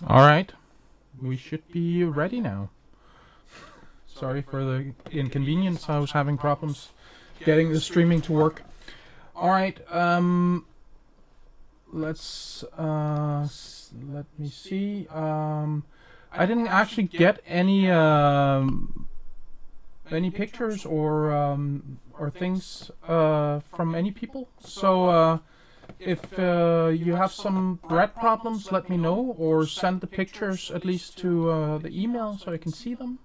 Alright, we should be ready now. Sorry for the inconvenience, I was having problems getting the streaming to work. Alright, let's, let me see. I didn't actually get any pictures or things from any people. So if you have some bread problems, let me know, or send the pictures at least to the email so I can see them.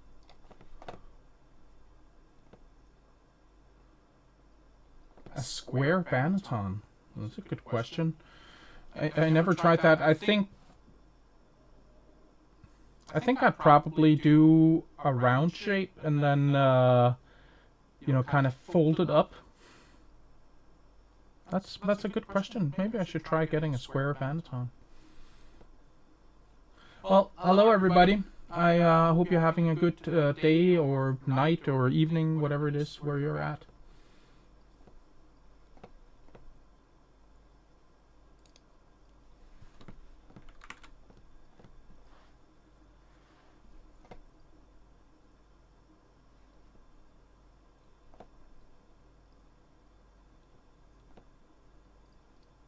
A square banneton? That's a good question. I never tried that. I think I'd probably do a round shape and then kind of fold it up. That's a good question. Maybe I should try getting a square banneton. Well, hello everybody. I hope you're having a good day or night or evening, whatever it is where you're at.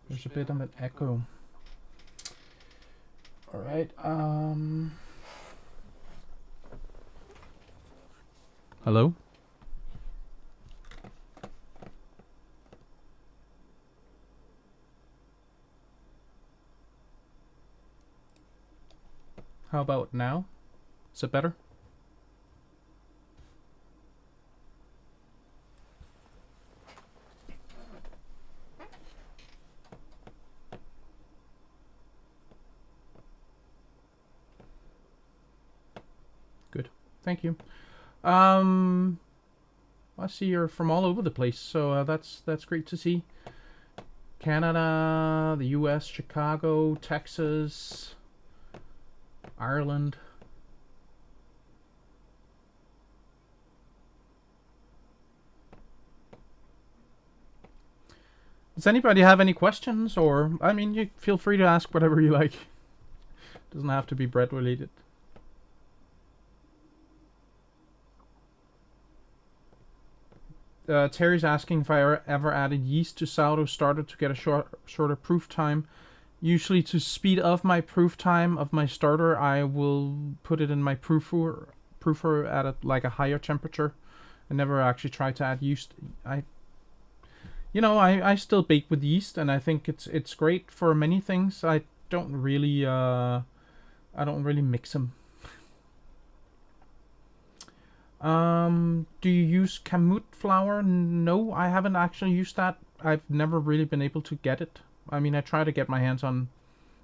There's a bit of an echo. Alright, hello? How about now? Is it better? Good. Thank you. I see you're from all over the place, so that's great to see. Canada, the US, Chicago, Texas, Ireland. Does anybody have any questions? Or, I mean, you feel free to ask whatever you like. Doesn't have to be bread related. Terry's asking if I ever added yeast to sourdough starter to get a shorter proof time. Usually to speed up my proof time of my starter, I will put it in my proofer at like a higher temperature. I never actually tried to add yeast. I still bake with yeast, and I think it's great for many things. I don't really mix them. Do you use kamut flour? No, I haven't actually used that. I've never really been able to get it. I mean, I try to get my hands on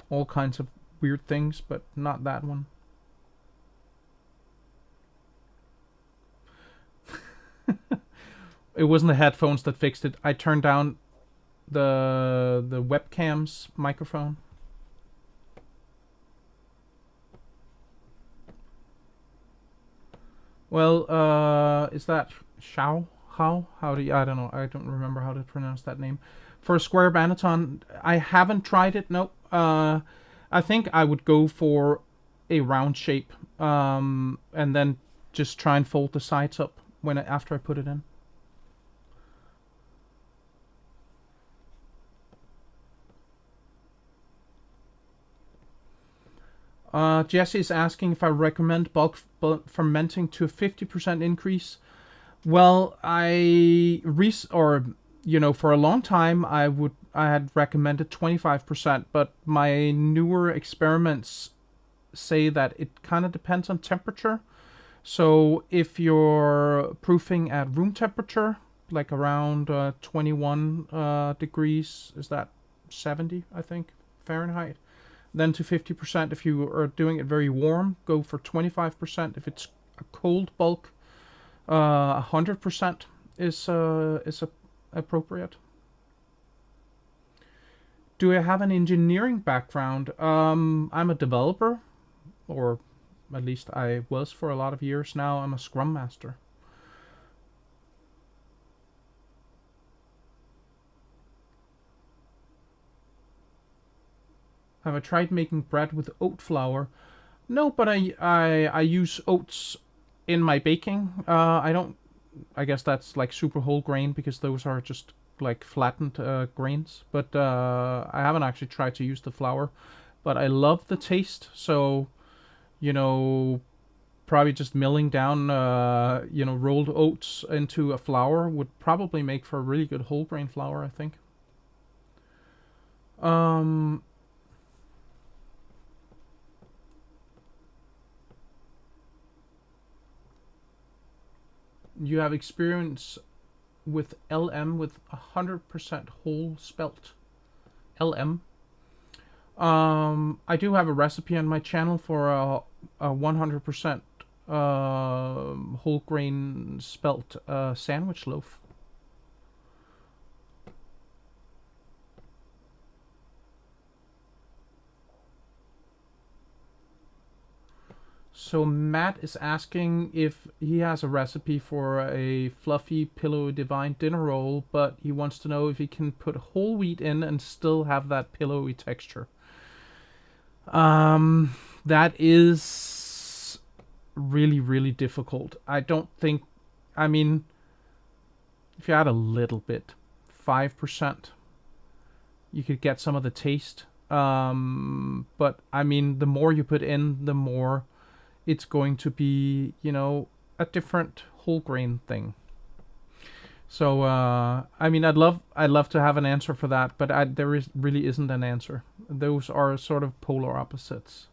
all kinds of weird things, but not that one. It wasn't the headphones that fixed it. I turned down the webcam's microphone. Well, is that Xiao? How do you, I don't know. I don't remember how to pronounce that name. For a square banneton, I haven't tried it. Nope. I think I would go for a round shape, and then just try and fold the sides up after I put it in. Jesse is asking if I recommend bulk fermenting to a 50% increase. Well, for a long time I had recommended 25%, but my newer experiments say that it kind of depends on temperature. So if you're proofing at room temperature, like around 21 degrees, is that 70, I think, Fahrenheit? Then to 50%. If you are doing it very warm, go for 25%. If it's a cold bulk, 100% is appropriate. Do I have an engineering background? I'm a developer, or at least I was for a lot of years. Now I'm a Scrum Master. Have I tried making bread with oat flour? No, but I use oats in my baking. I don't. I guess that's like super whole grain because those are just like flattened grains. But I haven't actually tried to use the flour. But I love the taste. So, you know, probably just milling down, rolled oats into a flour would probably make for a really good whole grain flour, I think. Um, you have experience with LM with 100% whole spelt. LM. I do have a recipe on my channel for a 100% whole grain spelt sandwich loaf. So Matt is asking if he has a recipe for a fluffy, pillowy, divine dinner roll, but he wants to know if he can put whole wheat in and still have that pillowy texture. That is really, really difficult. I don't think, I mean, if you add a little bit, 5%, you could get some of the taste. But I mean, the more you put in, the more it's going to be, a different whole grain thing. So I mean, I'd love to have an answer for that, but there really isn't an answer. Those are sort of polar opposites.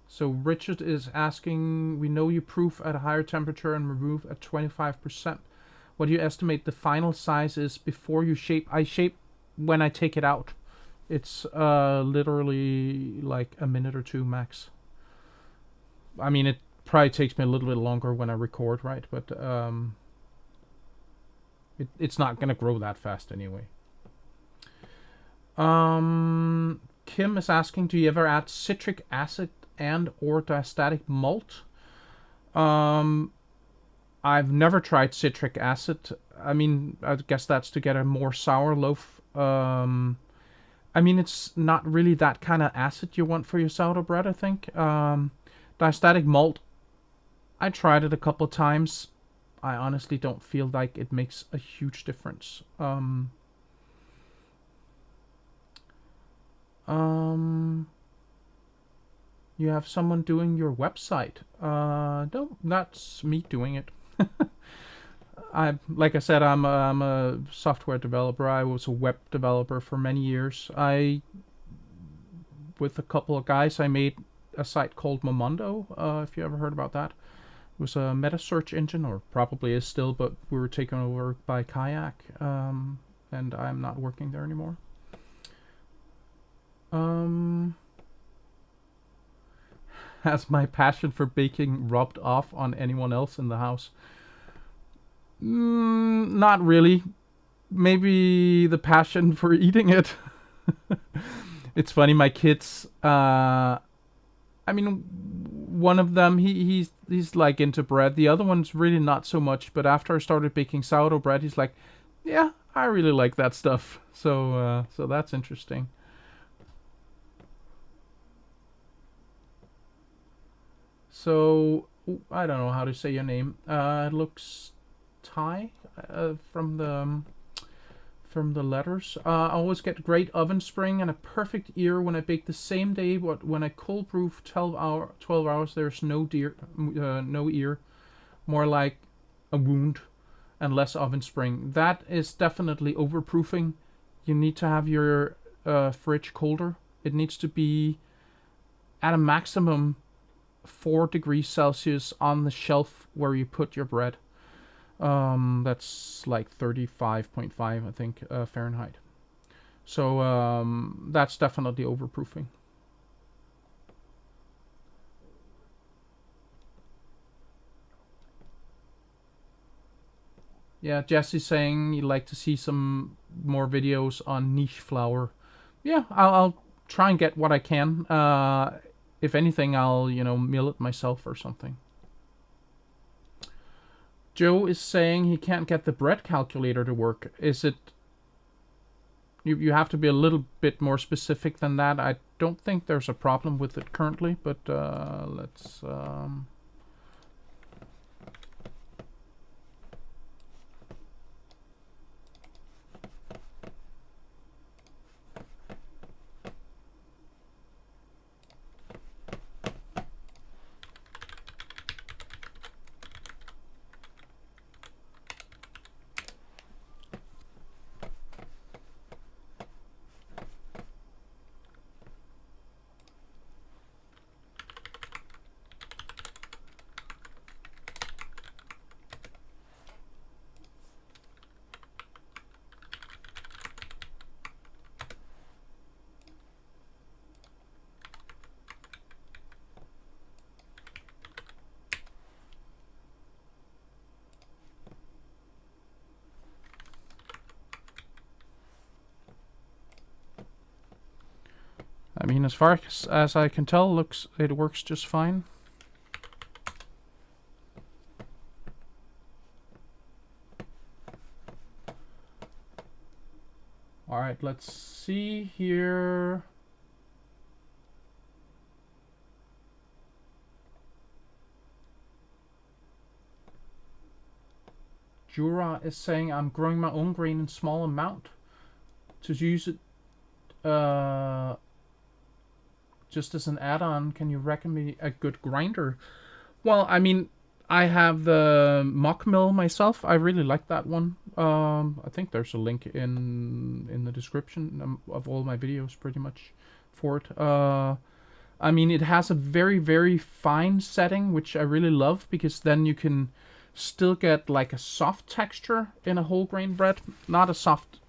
So Richard is asking, we know you proof at a higher temperature and remove at 25%. What do you estimate the final size is before you shape? I shape when I take it out. It's literally like a minute or two max. I mean, it probably takes me a little bit longer when I record, right? But it's not going to grow that fast anyway. Kim is asking, do you ever add citric acid and or diastatic malt? I've never tried citric acid. I mean, I guess that's to get a more sour loaf. I mean, it's not really that kind of acid you want for your sourdough bread, I think. Diastatic malt, I tried it a couple of times. I honestly don't feel like it makes a huge difference. You have someone doing your website. No, that's me doing it. Like I said, I'm a software developer. I was a web developer for many years. With a couple of guys, I made a site called Momondo. If you ever heard about that, it was a meta search engine, or probably is still, but we were taken over by Kayak, and I'm not working there anymore. Has my passion for baking rubbed off on anyone else in the house? Not really. Maybe the passion for eating it. It's funny, my kids. I mean, one of them he's like into bread. The other one's really not so much. But after I started baking sourdough bread, he's like, yeah, I really like that stuff. So that's interesting. So I don't know how to say your name. It looks Thai from the letters. I always get great oven spring and a perfect ear when I bake the same day. But when I cold brew for 12 hours, there's no ear, more like a wound, and less oven spring. That is definitely overproofing. You need to have your fridge colder. It needs to be at a maximum 4 degrees Celsius on the shelf where you put your bread. That's like 35.5, I think, Fahrenheit. So that's definitely overproofing. Yeah, Jesse's saying you'd like to see some more videos on niche flour. Yeah, I'll try and get what I can. if anything, I'll, mill it myself or something. Joe is saying he can't get the bread calculator to work. Is it... You have to be a little bit more specific than that. I don't think there's a problem with it currently, but let's... I mean, as far as I can tell, it works just fine. All right, let's see here. Jura is saying I'm growing my own grain in small amount to use it just as an add-on. Can you recommend me a good grinder? Well, I mean, I have the mock mill myself. I really like that one. I think there's a link in the description of all my videos, pretty much, for it. I mean, it has a very, very fine setting, which I really love, because then you can still get like a soft texture in a whole grain bread. Not a soft,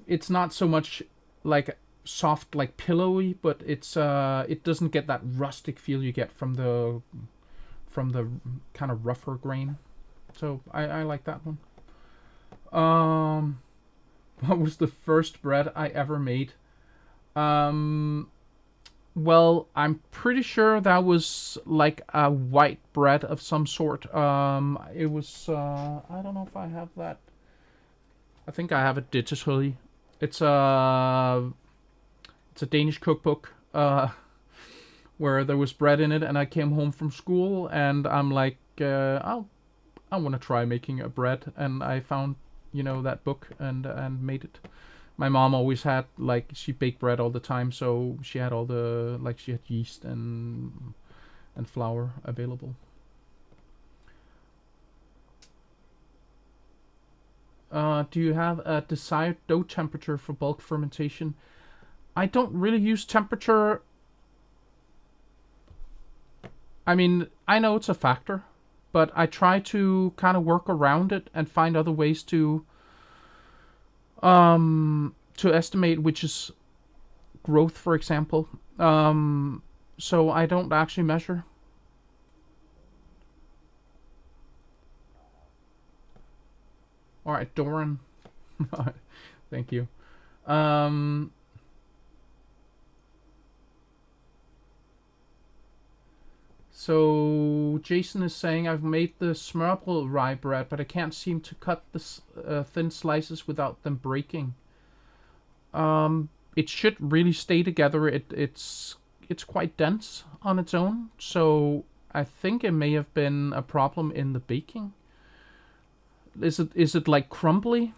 it's not so much like soft, like pillowy, but it's it doesn't get that rustic feel you get from the kind of rougher grain. So I like that one. What was the first bread I ever made? Well, I'm pretty sure that was like a white bread of some sort. It was, I don't know if I have that. I think I have it digitally. It's a Danish cookbook, where there was bread in it, and I came home from school, and I'm like, I want to try making a bread, and I found, that book and made it. My mom always had, like, she baked bread all the time, so she had all the, like, she had yeast and flour available. Do you have a desired dough temperature for bulk fermentation? I don't really use temperature. I mean, I know it's a factor, but I try to kind of work around it and find other ways to estimate which is growth, for example. So I don't actually measure. All right, Doran. Thank you. So Jason is saying I've made the smørrebrød rye bread, but I can't seem to cut the thin slices without them breaking. It should really stay together. It's quite dense on its own, so I think it may have been a problem in the baking. Is it like crumbly?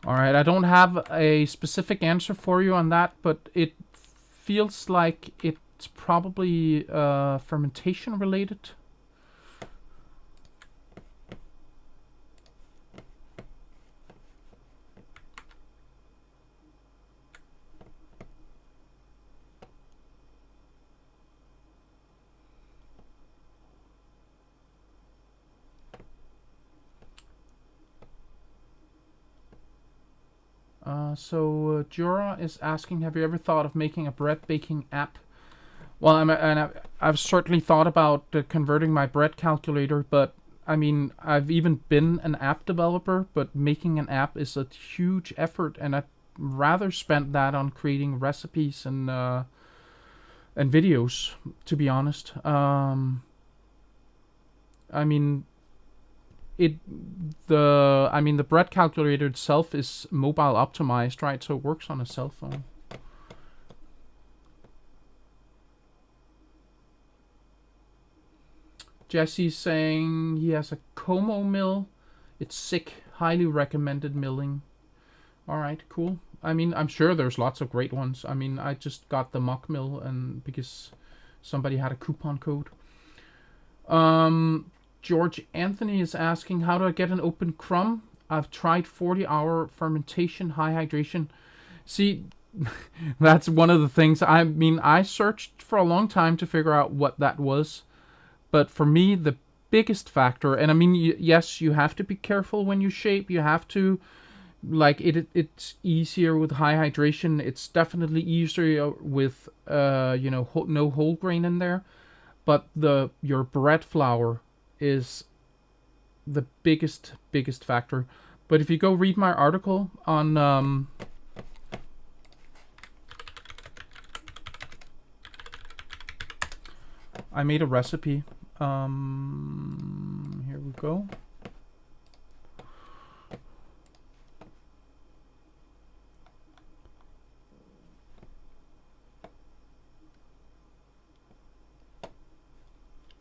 All right, I don't have a specific answer for you on that, but it feels like it's probably fermentation related. Jura is asking, have you ever thought of making a bread baking app? Well, I've certainly thought about converting my bread calculator, but I mean, I've even been an app developer, but making an app is a huge effort, and I'd rather spend that on creating recipes and videos, to be honest. I mean, it the bread calculator itself is mobile optimized, right? So it works on a cell phone. Jesse's saying he has a Como mill. It's sick. Highly recommended milling. All right, cool. I mean, I'm sure there's lots of great ones. I mean, I just got the mock mill and because somebody had a coupon code. George Anthony is asking, how do I get an open crumb? I've tried 40-hour fermentation, high hydration. See, that's one of the things. I mean, I searched for a long time to figure out what that was. But for me, the biggest factor, and I mean, yes, you have to be careful when you shape. You have to, like, it's easier with high hydration. It's definitely easier with, no whole grain in there. But your bread flour is the biggest factor. But if you go read my article on I made a recipe. Here we go.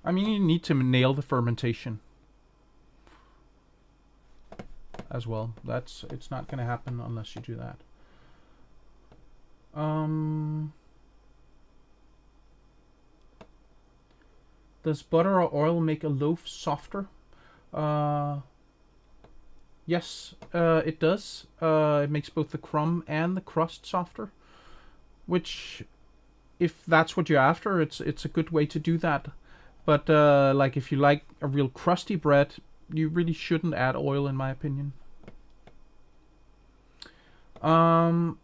I mean, you need to nail the fermentation as well. It's not going to happen unless you do that. Does butter or oil make a loaf softer? Yes, it does. It makes both the crumb and the crust softer, which, if that's what you're after, it's a good way to do that. But like if you like a real crusty bread, you really shouldn't add oil, in my opinion. How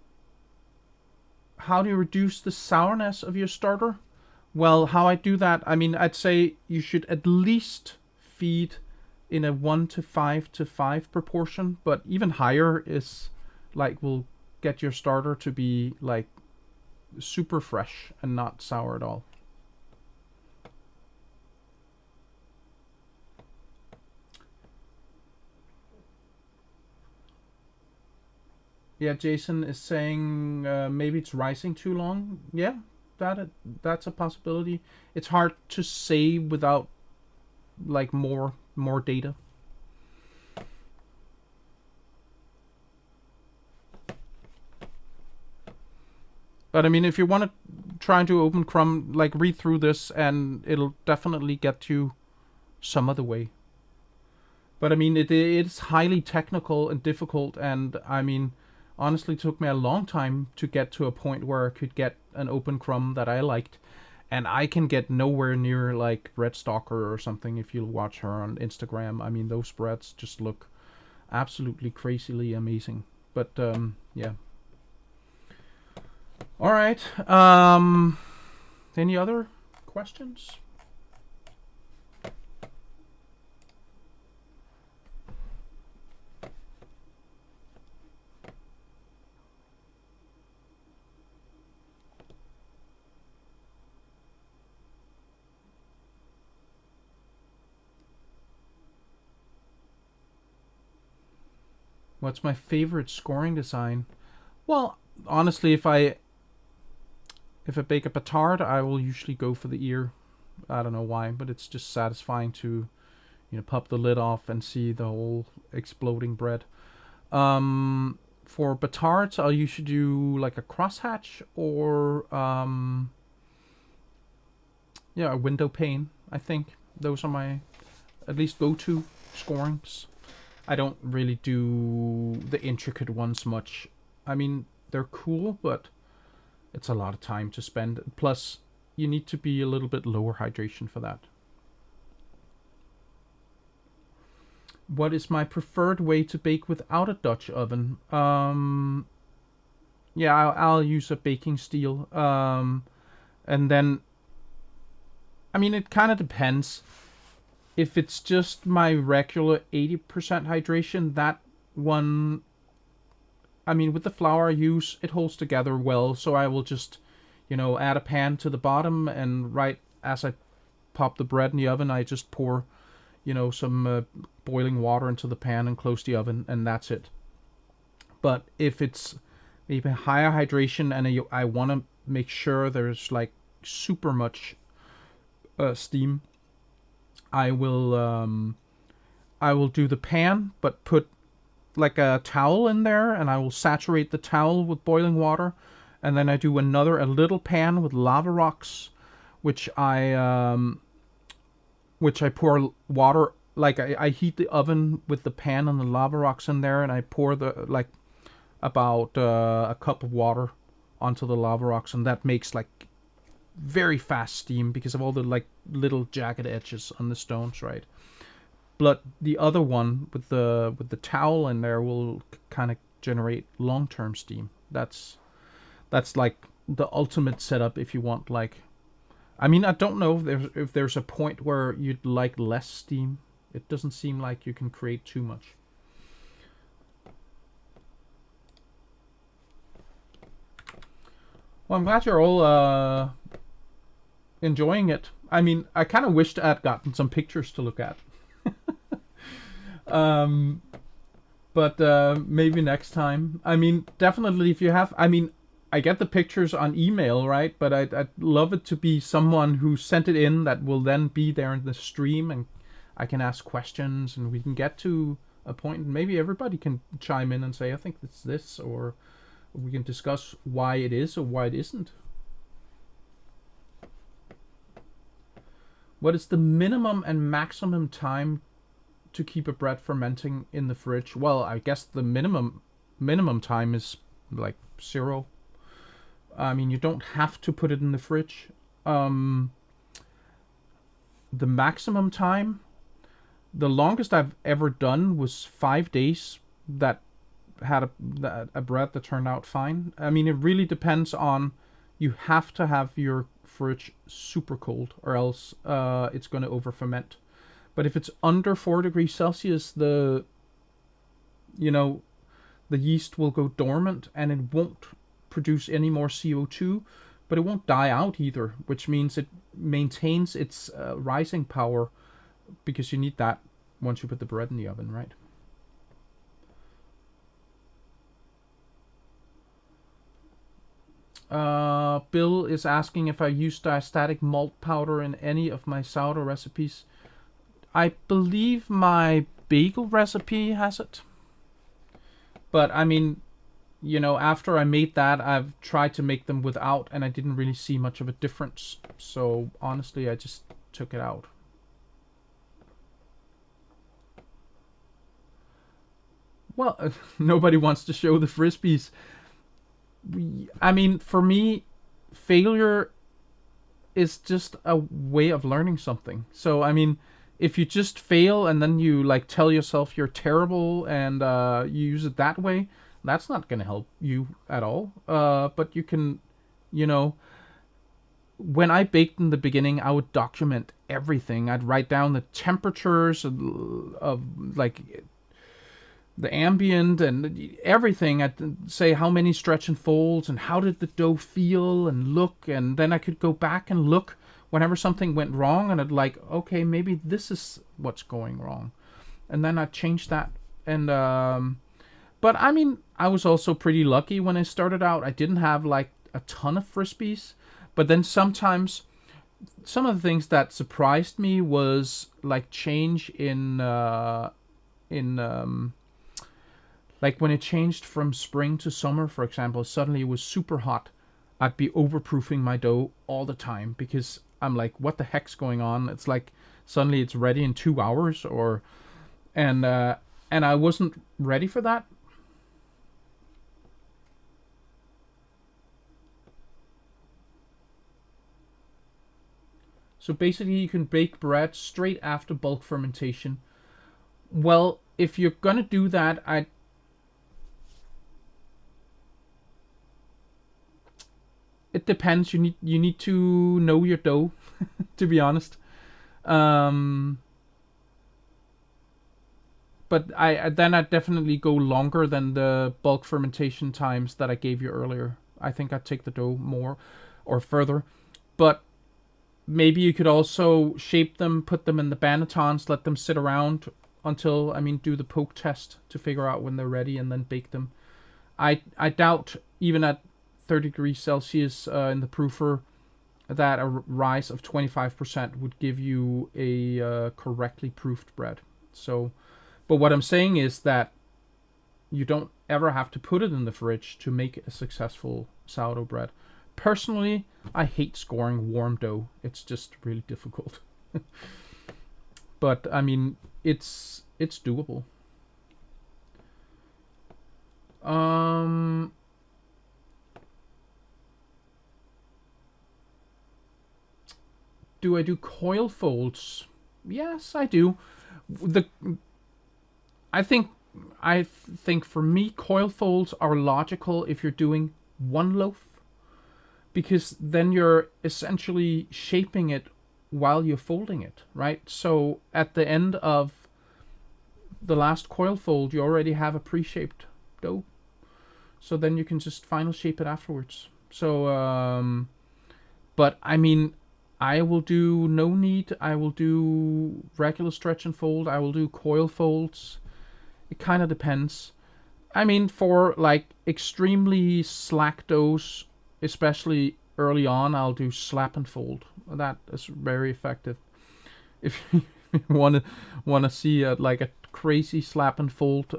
do you reduce the sourness of your starter? Well, how I do that, I mean, I'd say you should at least feed in a 1:5 proportion, but even higher is like will get your starter to be like super fresh and not sour at all. Yeah, Jason is saying maybe it's rising too long. Yeah, that's a possibility. It's hard to say without like more data. But I mean, if you want to try and do open crumb, like read through this, and it'll definitely get you some other way. But I mean, it's highly technical and difficult, and I mean, honestly, it took me a long time to get to a point where I could get an open crumb that I liked, and I can get nowhere near like Bread Stalker or something. If you watch her on Instagram, I mean, those breads just look absolutely crazily amazing. But yeah. All right. Any other questions? What's my favorite scoring design? Well, honestly, if I bake a petard, I will usually go for the ear. I don't know why, but it's just satisfying to, pop the lid off and see the whole exploding bread. for batards, I'll usually do like a crosshatch or yeah, a window pane. I think those are my at least go-to scorings. I don't really do the intricate ones much. I mean, they're cool, but it's a lot of time to spend. Plus, you need to be a little bit lower hydration for that. What is my preferred way to bake without a Dutch oven? Yeah, I'll use a baking steel. And then, I mean, it kind of depends. If it's just my regular 80% hydration, that one, I mean, with the flour I use, it holds together well. So I will just, add a pan to the bottom, and right as I pop the bread in the oven, I just pour, some boiling water into the pan and close the oven, and that's it. But if it's maybe higher hydration and I want to make sure there's like super much steam, I will do the pan, but put like a towel in there, and I will saturate the towel with boiling water, and then I do a little pan with lava rocks, which I pour water, like I heat the oven with the pan and the lava rocks in there, and I pour about a cup of water onto the lava rocks, and that makes like very fast steam because of all the like little jagged edges on the stones, right? But the other one with the towel in there will kind of generate long-term steam. That's like the ultimate setup if you want, like, I mean, I don't know if there's a point where you'd like less steam. It doesn't seem like you can create too much. Well, I'm glad you're all enjoying it. I mean, I kind of wished I'd gotten some pictures to look at. But maybe next time. I mean, definitely if you have, I mean, I get the pictures on email, right? But I'd love it to be someone who sent it in that will then be there in the stream, and I can ask questions, and we can get to a point, and maybe everybody can chime in and say, I think it's this, or we can discuss why it is or why it isn't. What is the minimum and maximum time to keep a bread fermenting in the fridge? Well, I guess the minimum time is like 0. I mean, you don't have to put it in the fridge. The maximum time, the longest I've ever done was 5 days. That had a bread that turned out fine. I mean, it really depends on, you have to have your fridge super cold, or else it's going to over ferment. But if it's under 4 degrees Celsius, the yeast will go dormant, and it won't produce any more CO2, but it won't die out either, which means it maintains its rising power, because you need that once you put the bread in the oven, right? Bill is asking if I use diastatic malt powder in any of my sourdough recipes. I believe my bagel recipe has it. But I mean, after I made that, I've tried to make them without, and I didn't really see much of a difference. So honestly, I just took it out. Well, nobody wants to show the Frisbees. I mean, for me, failure is just a way of learning something. So, I mean, if you just fail and then you like tell yourself you're terrible and you use it that way, that's not going to help you at all. But you can, when I baked in the beginning, I would document everything. I'd write down the temperatures of like the ambient and everything. I'd say how many stretch and folds and how did the dough feel and look, and then I could go back and look whenever something went wrong, and I'd like, okay, maybe this is what's going wrong, and then I'd change that. And but I mean, I was also pretty lucky when I started out. I didn't have like a ton of Frisbees, but then sometimes some of the things that surprised me was like change in Like when it changed from spring to summer, for example, suddenly it was super hot. I'd be overproofing my dough all the time because I'm like, what the heck's going on? It's like suddenly it's ready in 2 hours, or and uh, and I wasn't ready for that. So basically, you can bake bread straight after bulk fermentation. Well, if you're gonna do that, it depends. You need to know your dough, to be honest. Um, but I'd definitely go longer than the bulk fermentation times that I gave you earlier. I think I'd take the dough more or further. But maybe you could also shape them, put them in the bannetons, let them sit around until, I mean, do the poke test to figure out when they're ready, and then bake them. I doubt even at 30 degrees Celsius in the proofer that a rise of 25% would give you a correctly proofed bread. So, but what I'm saying is that you don't ever have to put it in the fridge to make a successful sourdough bread. Personally, I hate scoring warm dough. It's just really difficult. But I mean, it's doable. Um, do I do coil folds? Yes, I do. The I think I think for me, coil folds are logical if you're doing one loaf, because then you're essentially shaping it while you're folding it, right? So at the end of the last coil fold, you already have a pre-shaped dough. So then you can just final shape it afterwards. So, but I mean, I will do no knead. I will do regular stretch and fold. I will do coil folds. It kind of depends. I mean, for like extremely slack doughs, especially early on, I'll do slap and fold. That is very effective. If you want to see like a crazy slap and fold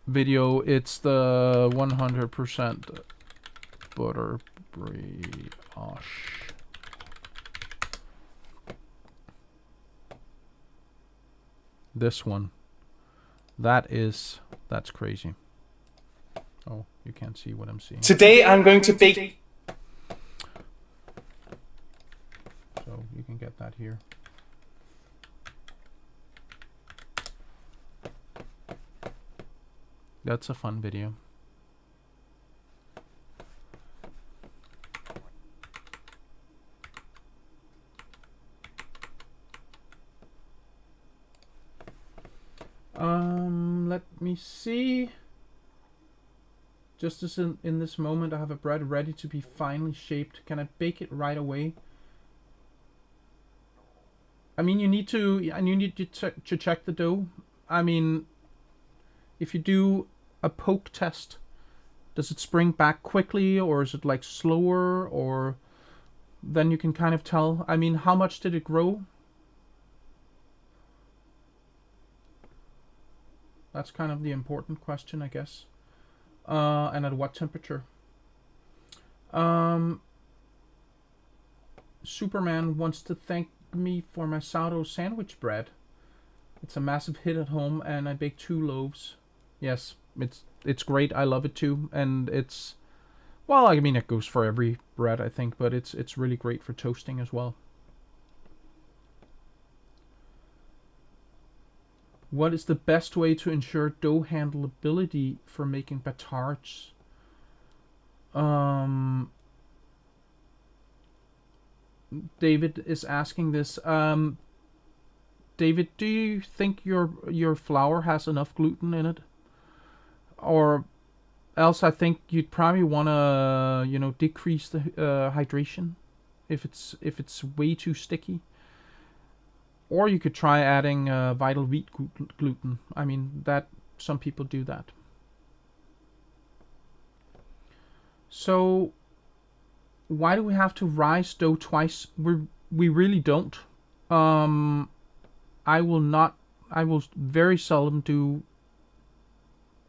video, it's the 100% butter brioche. This one. That's crazy. Oh, you can't see what I'm seeing. Today I'm going to bake. So you can get that here. That's a fun video. Let me see. Just as in this moment, I have a bread ready to be finely shaped. Can I bake it right away? I mean, you need to check the dough. I mean, if you do a poke test, does it spring back quickly, or is it like slower, or then you can kind of tell. I mean, how much did it grow? That's kind of the important question, I guess. And at what temperature? Superman wants to thank me for my sourdough sandwich bread. It's a massive hit at home, and I baked 2 loaves. Yes, it's great. I love it too, and it's, well, I mean, it goes for every bread, I think, but it's really great for toasting as well. What is the best way to ensure dough handleability for making batards? David is asking this. David, do you think your flour has enough gluten in it? Or else I think you'd probably want to, decrease the hydration if it's way too sticky. Or you could try adding vital wheat gluten. I mean, that some people do that. So why do we have to rise dough twice? We really don't. I will very seldom do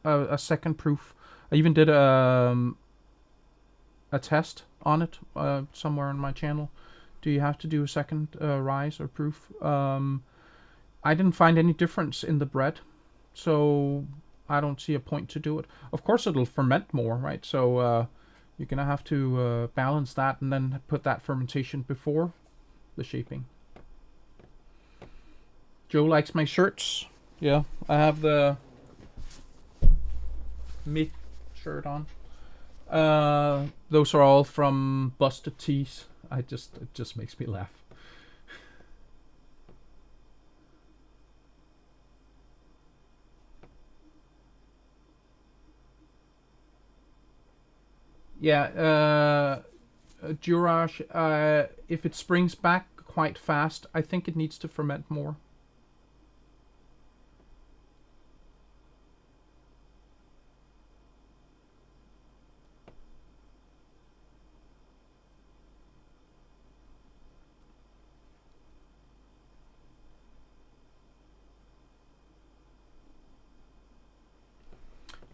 a second proof. I even did a test on it somewhere on my channel. Do you have to do a second rise or proof? I didn't find any difference in the bread, so I don't see a point to do it. Of course, it'll ferment more, right? So you're gonna have to balance that and then put that fermentation before the shaping. Joe likes my shirts. Yeah, I have the me shirt on. Those are all from Busted Tees. It just makes me laugh. Yeah, Jurash, if it springs back quite fast, I think it needs to ferment more.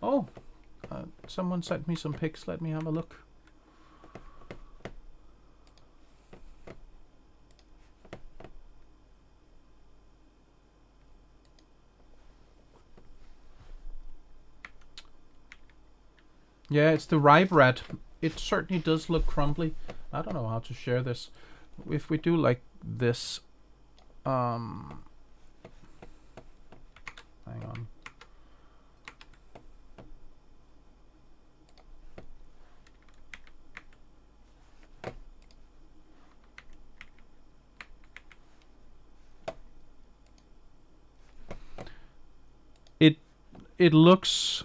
Oh, someone sent me some pics. Let me have a look. Yeah, it's the rye bread. It certainly does look crumbly. I don't know how to share this. If we do like this, hang on. It looks,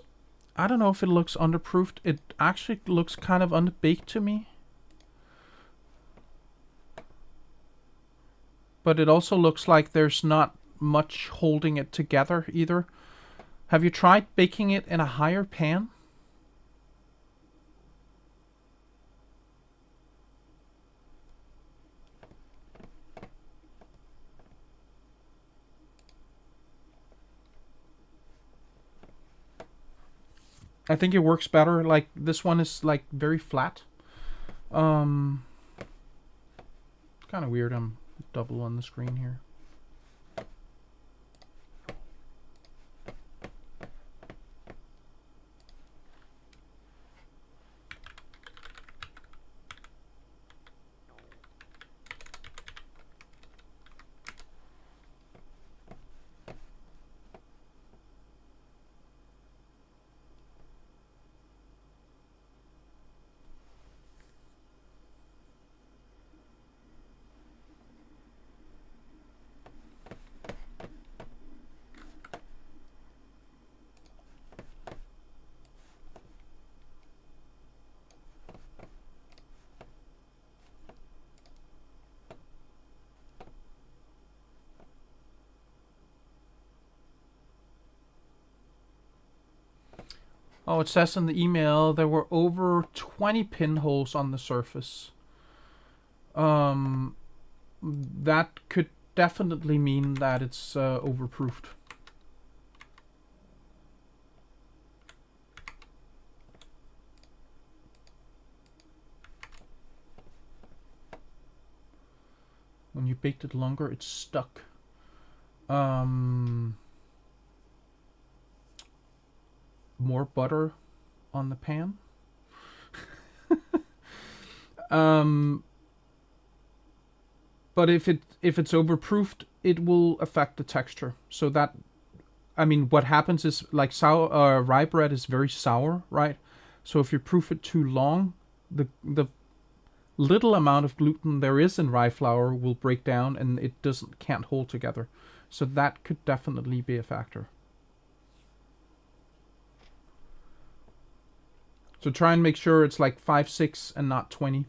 I don't know if it looks underproofed. It actually looks kind of underbaked to me. But it also looks like there's not much holding it together either. Have you tried baking it in a higher pan? I think it works better. Like this one is like very flat. Kind of weird. I'm double on the screen here. Oh, it says in the email there were over 20 pinholes on the surface. That could definitely mean that it's overproofed. When you baked it longer, it's stuck. More butter on the pan. But if it's overproofed, it will affect the texture. So that, I mean, what happens is like sour rye bread is very sour, right? So if you proof it too long, the little amount of gluten there is in rye flour will break down and it can't hold together. So that could definitely be a factor. So try and make sure it's like 5, 6 and not 20.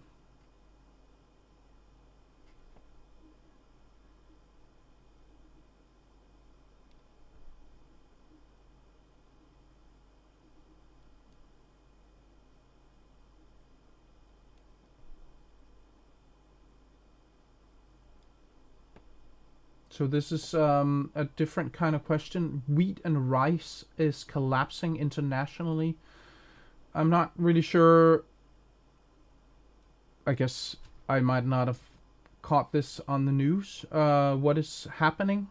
So this is a different kind of question. Wheat and rice is collapsing internationally. I'm not really sure. I guess I might not have caught this on the news. What is happening?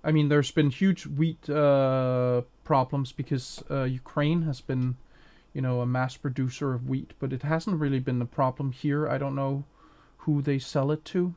I mean, there's been huge wheat problems because Ukraine has been, a mass producer of wheat, but it hasn't really been a problem here. I don't know who they sell it to.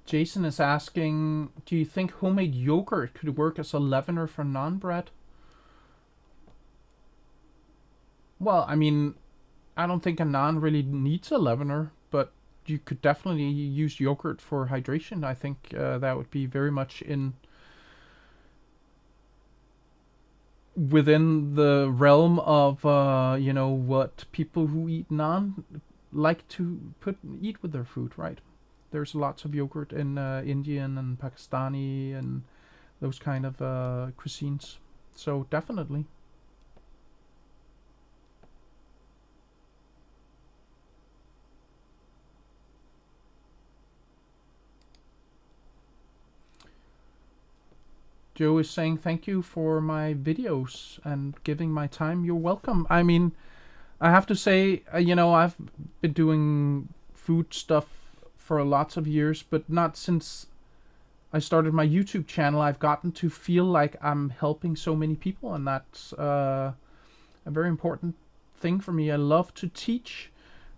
Jason is asking, do you think homemade yogurt could work as a leavener for naan bread? Well, I mean, I don't think a naan really needs a leavener, but you could definitely use yogurt for hydration. I think that would be very much in within the realm of what people who eat naan like to eat with their food, right? There's lots of yogurt in Indian and Pakistani and those kind of cuisines. So definitely. Joe is saying thank you for my videos and giving my time. You're welcome. I mean, I have to say, I've been doing food stuff for lots of years, but not since I started my YouTube channel. I've gotten to feel like I'm helping so many people, and that's a very important thing for me. I love to teach,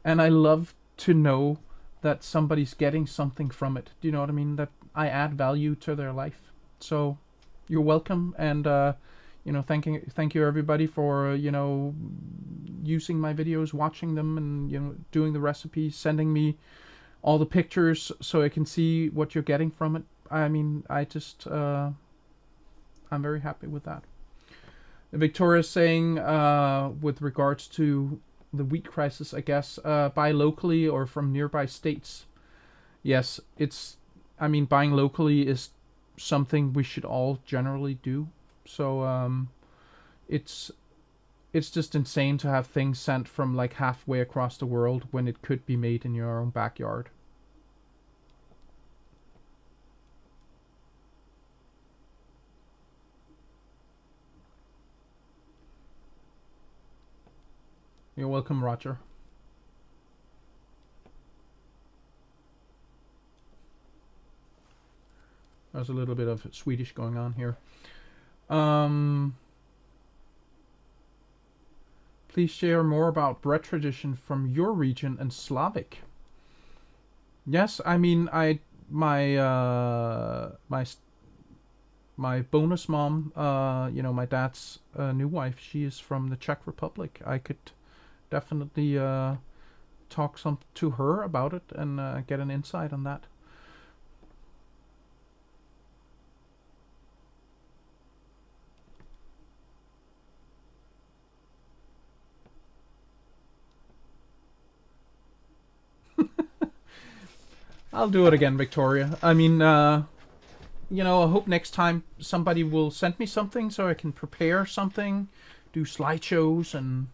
and I love to know that somebody's getting something from it. Do you know what I mean? That I add value to their life. So you're welcome, and thank you everybody for using my videos, watching them, and doing the recipes, sending me all the pictures so I can see what you're getting from it. I mean, I'm very happy with that. Victoria's saying with regards to the wheat crisis, I guess buy locally or from nearby states. Yes, buying locally is something we should all generally do. So it's just insane to have things sent from like halfway across the world when it could be made in your own backyard. You're welcome, Roger. There's a little bit of Swedish going on here. Please share more about bread tradition from your region and Slavic. Yes, I mean, my bonus mom, my dad's new wife, she is from the Czech Republic. I could definitely talk to her about it and get an insight on that. I'll do it again, Victoria. I mean, I hope next time somebody will send me something so I can prepare something, do slideshows and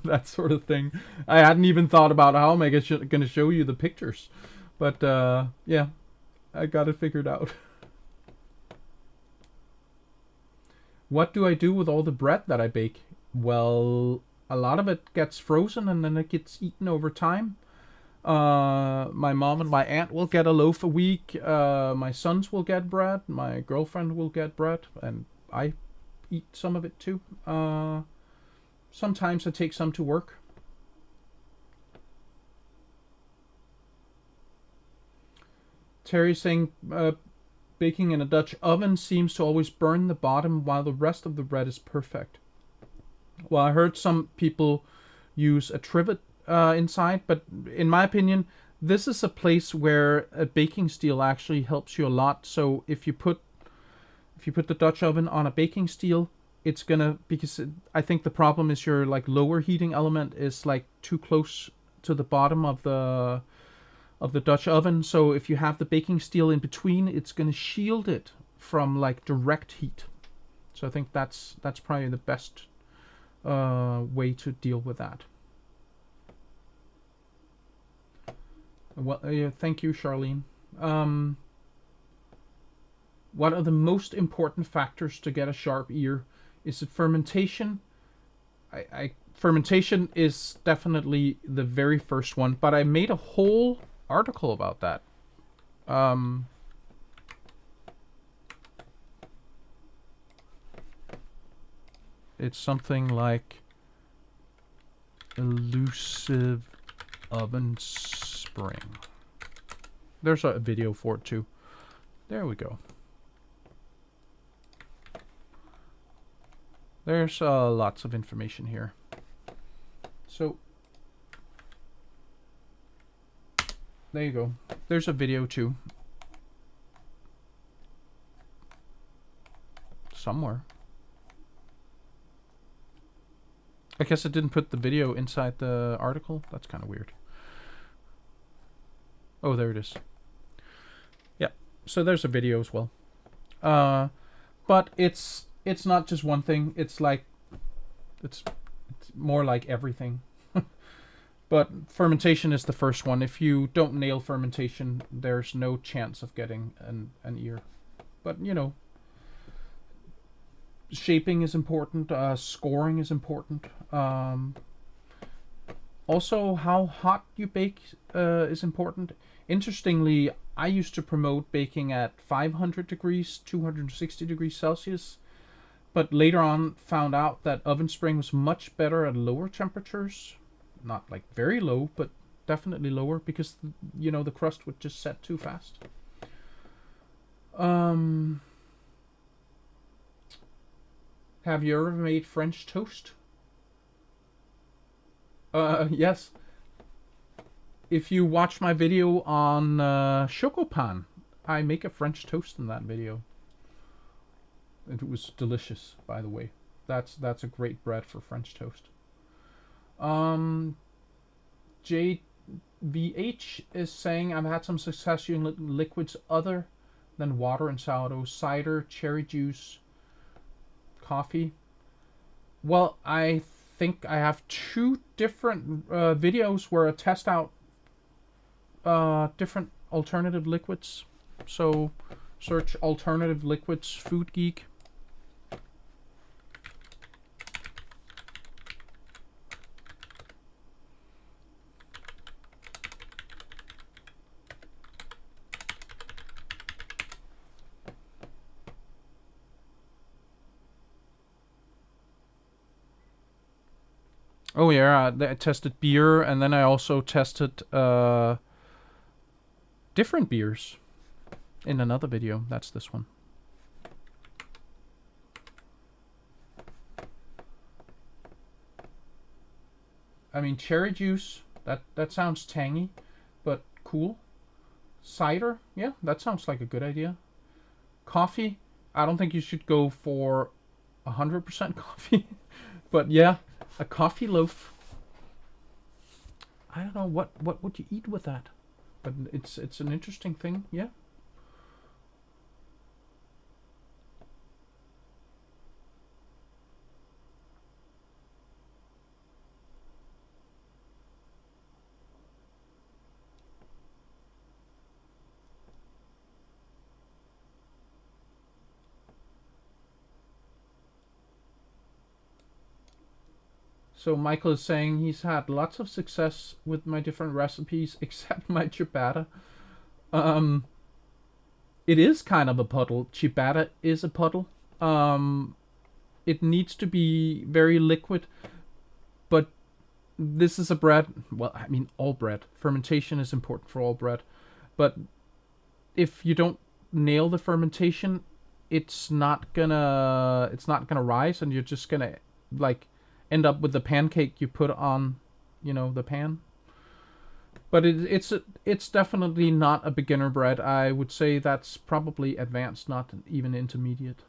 that sort of thing. I hadn't even thought about how am I going to show you the pictures. But, yeah, I got it figured out. What do I do with all the bread that I bake? Well, a lot of it gets frozen and then it gets eaten over time. My mom and my aunt will get a loaf a week. My sons will get bread. My girlfriend will get bread, and I eat some of it too. Sometimes I take some to work. Terry's saying baking in a Dutch oven seems to always burn the bottom while the rest of the bread is perfect. Well, I heard some people use a trivet inside, but in my opinion, this is a place where a baking steel actually helps you a lot. So if you put the Dutch oven on a baking steel, it's gonna, because I think the problem is your like lower heating element is like too close to the bottom of the Dutch oven. So if you have the baking steel in between, it's gonna shield it from like direct heat. So I think that's probably the best way to deal with that. Well, yeah, thank you, Charlene. What are the most important factors to get a sharp ear? Is it fermentation? Fermentation is definitely the very first one, but I made a whole article about that. It's something like elusive oven spring. There's a video for it too. There we go. There's lots of information here. So there you go. There's a video too. Somewhere. I guess I didn't put the video inside the article. That's kind of weird. Oh, there it is. Yeah. So there's a video as well. But it's not just one thing. It's like it's more like everything. But fermentation is the first one. If you don't nail fermentation, there's no chance of getting an ear. But you know, shaping is important. Scoring is important. Also, how hot you bake is important. Interestingly, I used to promote baking at 500 degrees, 260 degrees Celsius. But later on found out that oven spring was much better at lower temperatures. Not like very low, but definitely lower, because, you know, the crust would just set too fast. Have you ever made French toast? Yes. If you watch my video on Chocopan, I make a French toast in that video. It was delicious, by the way. That's a great bread for French toast. JVH is saying, I've had some success using liquids other than water and sourdough, cider, cherry juice, coffee. Well, I think I have two different videos where I test out different alternative liquids. So search alternative liquids Food Geek. Oh yeah, I tested beer, and then I also tested different beers in another video. That's this one. I mean, cherry juice, that sounds tangy, but cool. Cider, yeah, that sounds like a good idea. Coffee, I don't think you should go for 100% coffee, but yeah, a coffee loaf. I don't know what would you eat with that, but it's an interesting thing, yeah. So Michael is saying he's had lots of success with my different recipes, except my ciabatta. It is kind of a puddle. Ciabatta is a puddle. It needs to be very liquid. this is a bread. Well, I mean, all bread. Fermentation is important for all bread, but if you don't nail the fermentation, it's not gonna rise, and you're just gonna like end up with the pancake you put on, the pan. But it's definitely not a beginner bread. I would say that's probably advanced, not even intermediate.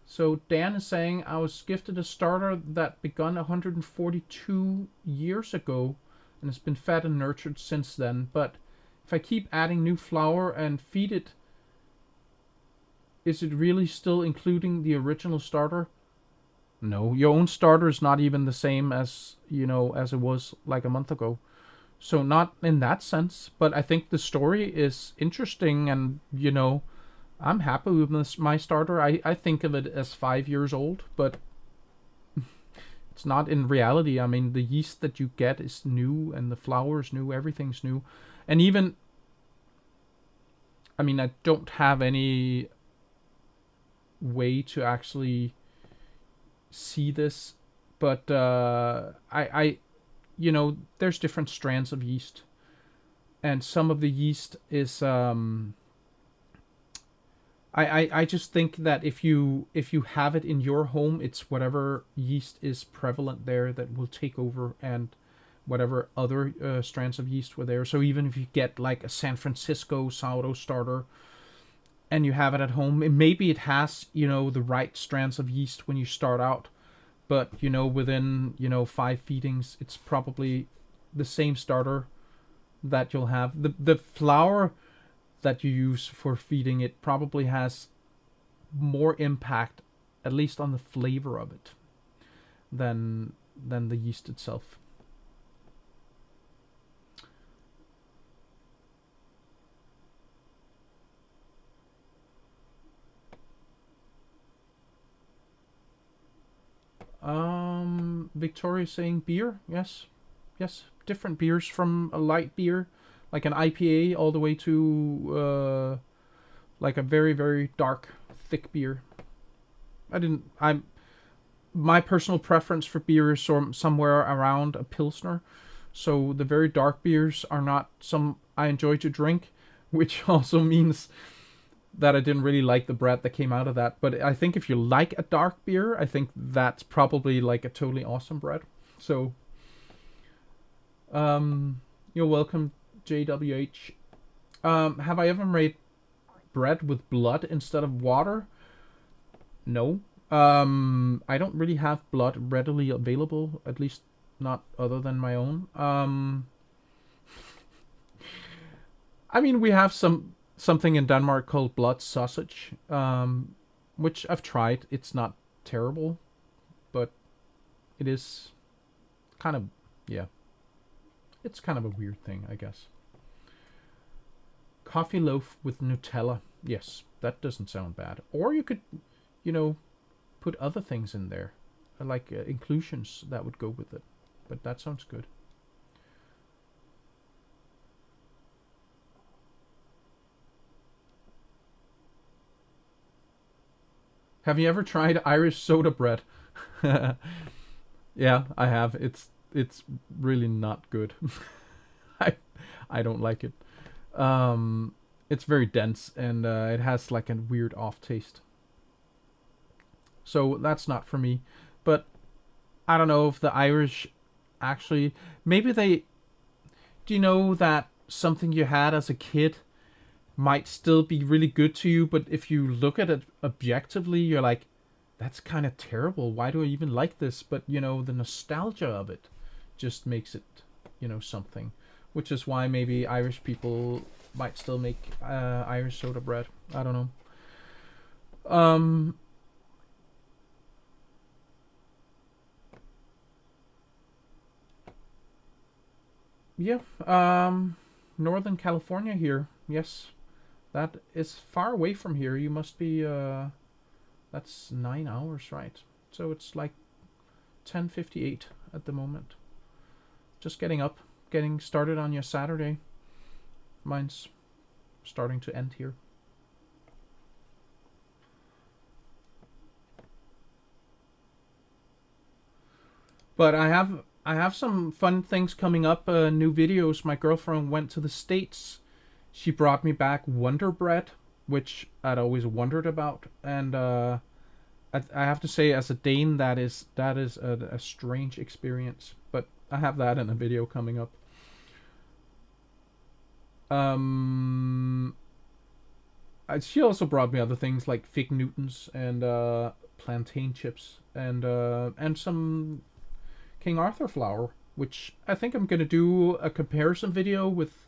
So Dan is saying, I was gifted a starter that begun 142 years ago and has been fed and nurtured since then. But if I keep adding new flour and feed it, is it really still including the original starter? No, your own starter is not even the same as it was like a month ago. So not in that sense, but I think the story is interesting, and I'm happy with my starter. I think of it as 5 years old, but it's not in reality. I mean, the yeast that you get is new, and the flour is new, everything's new. And even, I mean, I don't have any way to actually see this, but there's different strands of yeast, and some of the yeast is I just think that if you have it in your home, it's whatever yeast is prevalent there that will take over, and whatever other strands of yeast were there. So even if you get like a San Francisco sourdough starter and you have it at home, maybe it has the right strands of yeast when you start out, but within 5 feedings, it's probably the same starter that you'll have. The flour that you use for feeding it probably has more impact, at least on the flavor of it, than the yeast itself. Victoria's saying beer. Yes, yes, different beers, from a light beer like an IPA all the way to like a very, very dark, thick beer. My personal preference for beer is somewhere around a pilsner. So the very dark beers are not some I enjoy to drink, which also means that I didn't really like the bread that came out of that. But I think if you like a dark beer, I think that's probably like a totally awesome bread. So, you're welcome, JWH. Have I ever made bread with blood instead of water? No. I don't really have blood readily available, at least not other than my own. I mean, we have something in Denmark called blood sausage, which I've tried. It's not terrible, but it is kind of, yeah. It's kind of a weird thing, I guess. Coffee loaf with Nutella. Yes, that doesn't sound bad. Or you could, put other things in there, like inclusions that would go with it. But that sounds good. Have you ever tried Irish soda bread? Yeah, I have. It's really not good. I I don't like it. It's very dense, and it has like a weird off taste. So that's not for me. But I don't know if the Irish actually, maybe they, do you know that something you had as a kid might still be really good to you, but if you look at it objectively, you're like, that's kind of terrible. Why do I even like this? But the nostalgia of it just makes it, something. Which is why maybe Irish people might still make Irish soda bread. I don't know. Yeah. Northern California here. Yes. That is far away from here. You must be, that's 9 hours, right? So it's like 10:58 at the moment. Just getting up, getting started on your Saturday. Mine's starting to end here. But I have some fun things coming up. New videos. My girlfriend went to the States. She brought me back Wonder Bread, which I'd always wondered about, and I have to say, as a Dane, that is a strange experience. But I have that in a video coming up. Um, she also brought me other things like fig Newtons and plantain chips and some King Arthur flour, which I think I'm gonna do a comparison video with,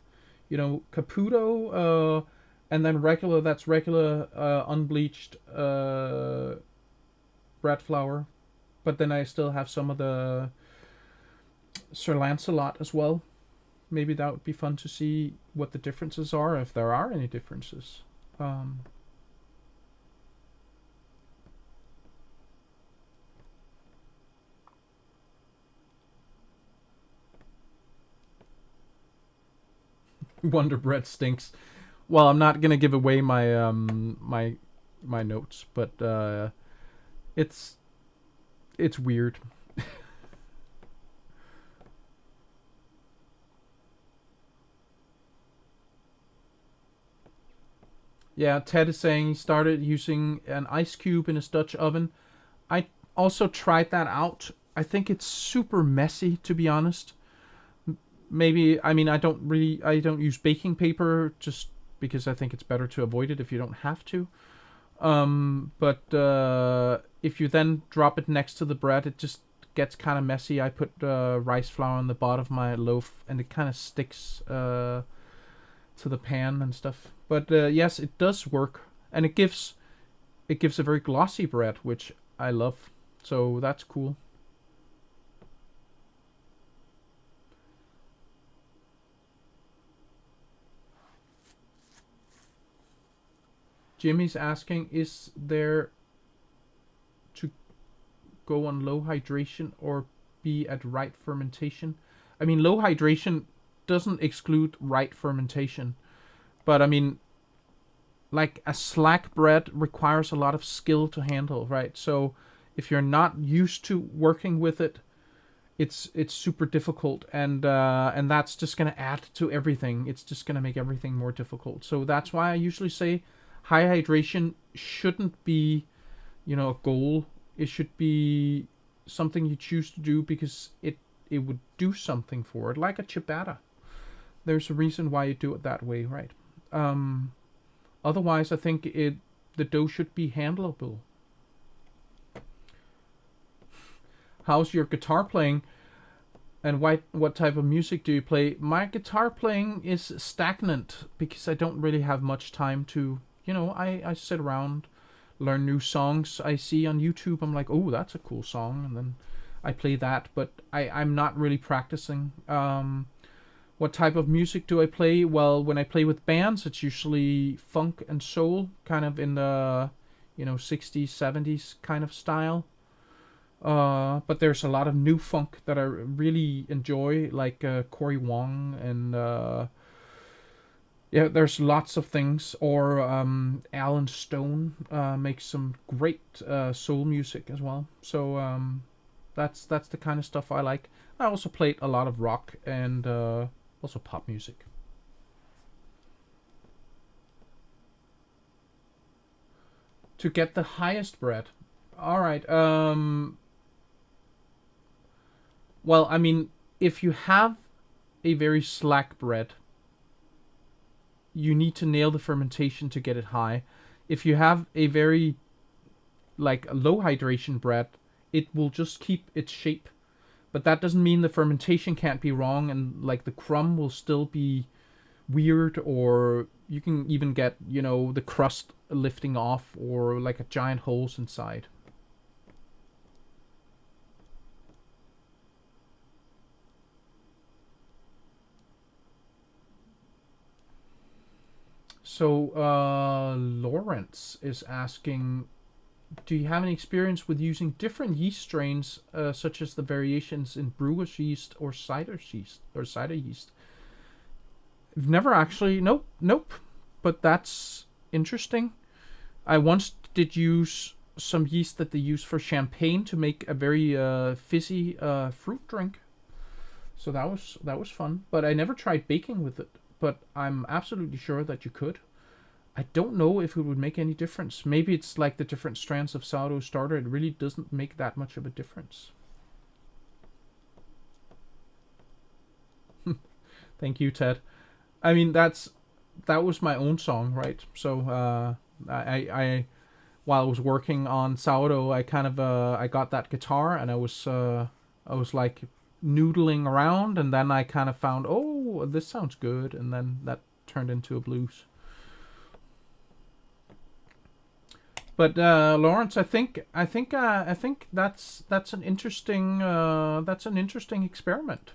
Caputo, and then regular. That's regular unbleached bread flour, but then I still have some of the Sir Lancelot as well. Maybe that would be fun to see what the differences are, if there are any differences. Um, Wonder Bread stinks. Well, I'm not gonna give away my notes, but it's it's weird. Yeah, Ted is saying he started using an ice cube in his Dutch oven. I also tried that out. I think it's super messy, to be honest. Maybe, I mean, I don't use baking paper just because I think it's better to avoid it if you don't have to. But if you then drop it next to the bread, it just gets kind of messy. I put rice flour on the bottom of my loaf, and it kind of sticks to the pan and stuff. But yes, it does work, and it gives a very glossy bread, which I love. So that's cool. Jimmy's asking, is there to go on low hydration or be at right fermentation? I mean, low hydration doesn't exclude right fermentation, but I mean, like a slack bread requires a lot of skill to handle, right? So if you're not used to working with it, it's super difficult, and that's just gonna add to everything. It's just gonna make everything more difficult. So that's why I usually say high hydration shouldn't be, a goal. It should be something you choose to do because it would do something for it, like a ciabatta. There's a reason why you do it that way, right? Um, Otherwise, I think the dough should be handleable. How's your guitar playing? And what type of music do you play? My guitar playing is stagnant because I don't really have much time to, I sit around, learn new songs I see on YouTube. I'm like, oh, that's a cool song. And then I play that, but I'm not really practicing. What type of music do I play? Well, when I play with bands, it's usually funk and soul, kind of in the, 60s, 70s kind of style. But there's a lot of new funk that I really enjoy, like Cory Wong, and yeah, there's lots of things. Or Alan Stone makes some great soul music as well. So that's the kind of stuff I like. I also played a lot of rock and also pop music. To get the highest bread. All right. Well, I mean, if you have a very slack bread, you need to nail the fermentation to get it high. If you have a very like low hydration bread, it will just keep its shape. But that doesn't mean the fermentation can't be wrong, and like the crumb will still be weird, or you can even get, the crust lifting off, or like a giant holes inside. So Lawrence is asking, do you have any experience with using different yeast strains, such as the variations in brewer's yeast or cider yeast? I've never actually. Nope. But that's interesting. I once did use some yeast that they use for champagne to make a very fizzy fruit drink. So that was fun. But I never tried baking with it. But I'm absolutely sure that you could. I don't know if it would make any difference. Maybe it's like the different strands of sourdough starter. It really doesn't make that much of a difference. Thank you, Ted. I mean, that was my own song, right? So I while I was working on sourdough, I kind of I got that guitar and I was like noodling around, and then I kind of found, oh, this sounds good, and then that turned into a blues. But Lawrence, I think that's an interesting experiment.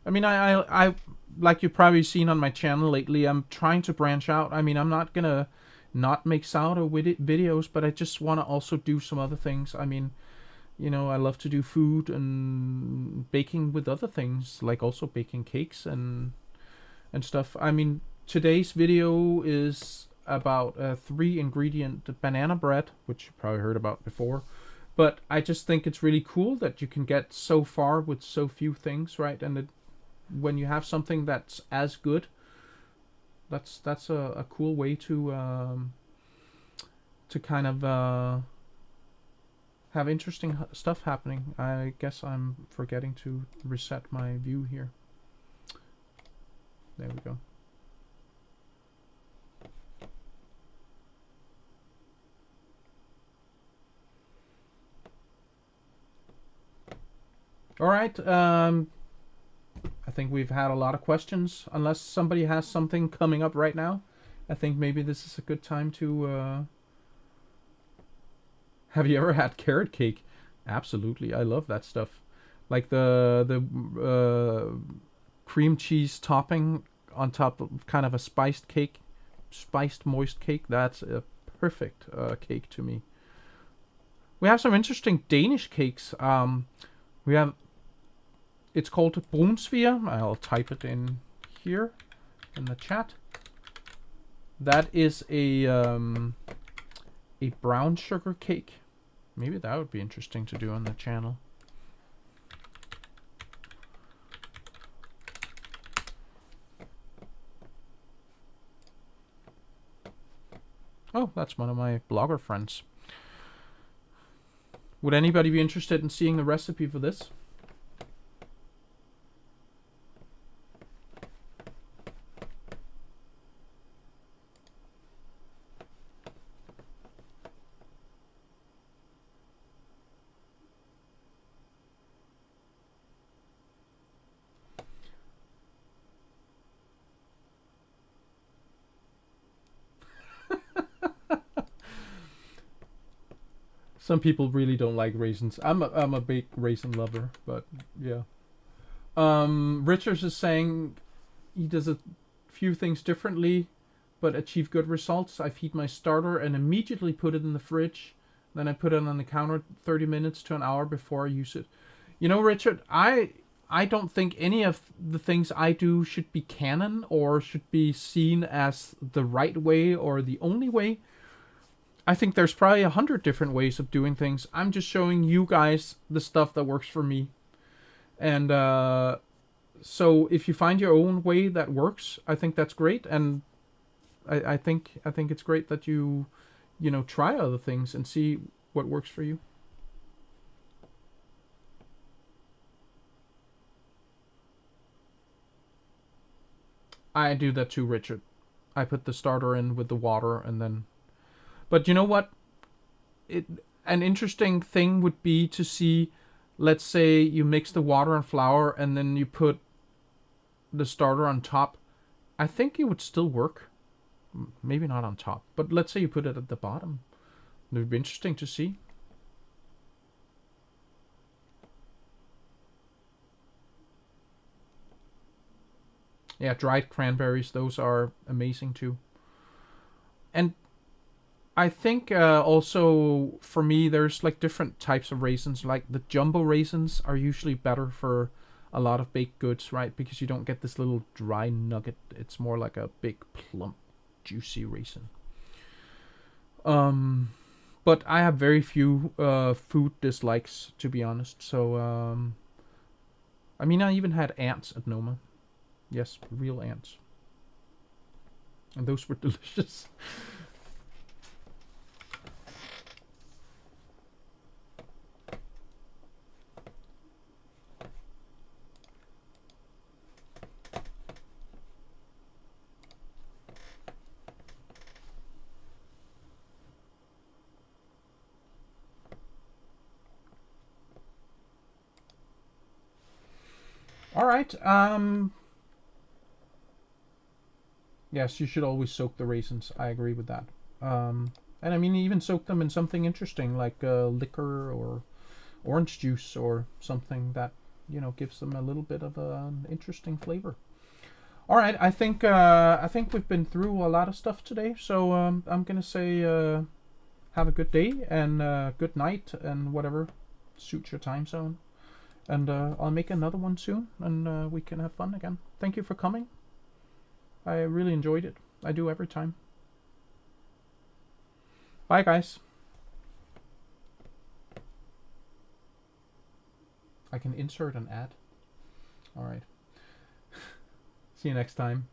I mean, I like you've probably seen on my channel lately. I'm trying to branch out. I mean, I'm not gonna not make sourdough videos, but I just want to also do some other things. I mean, you know, I love to do food and baking with other things, like also baking cakes and stuff. I mean, today's video is about a 3-ingredient banana bread, which you probably heard about before. But I just think it's really cool that you can get so far with so few things, right? And when you have something that's as good, that's a cool way to kind of have interesting stuff happening. I guess I'm forgetting to reset my view here. There we go. All right. I think we've had a lot of questions. Unless somebody has something coming up right now, I think maybe this is a good time to... Have you ever had carrot cake? Absolutely. I love that stuff. Like the cream cheese topping on top of kind of a spiced cake, spiced moist cake. That's a perfect cake to me. We have some interesting Danish cakes. We have... It's called brunsviger. I'll type it in here in the chat. That is a brown sugar cake. Maybe that would be interesting to do on the channel. Oh, that's one of my blogger friends. Would anybody be interested in seeing the recipe for this? Some people really don't like raisins. I'm a big raisin lover, but yeah. Richards is saying he does a few things differently, but achieve good results. I feed my starter and immediately put it in the fridge. Then I put it on the counter 30 minutes to an hour before I use it. You know, Richard, I don't think any of the things I do should be canon or should be seen as the right way or the only way. I think there's probably 100 different ways of doing things. I'm just showing you guys the stuff that works for me. And so if you find your own way that works, I think that's great. And I think it's great that you know, try other things and see what works for you. I do that too, Richard. I put the starter in with the water and then... But you know what? An interesting thing would be to see, let's say you mix the water and flour and then you put the starter on top. I think it would still work. Maybe not on top, but let's say you put it at the bottom. It would be interesting to see. Yeah, dried cranberries, those are amazing too. And I think also for me, there's like different types of raisins. Like the jumbo raisins are usually better for a lot of baked goods, right? Because you don't get this little dry nugget. It's more like a big plump, juicy raisin. But I have very few food dislikes, to be honest. So, I mean, I even had ants at Noma. Yes, real ants. And those were delicious. All right. Yes, you should always soak the raisins. I agree with that. And I mean, even soak them in something interesting like liquor or orange juice or something that gives them a little bit of an interesting flavor. All right, I think we've been through a lot of stuff today, so I'm gonna say have a good day and good night and whatever suits your time zone. And I'll make another one soon, and we can have fun again. Thank you for coming. I really enjoyed it. I do every time. Bye, guys. I can insert an ad. All right. See you next time.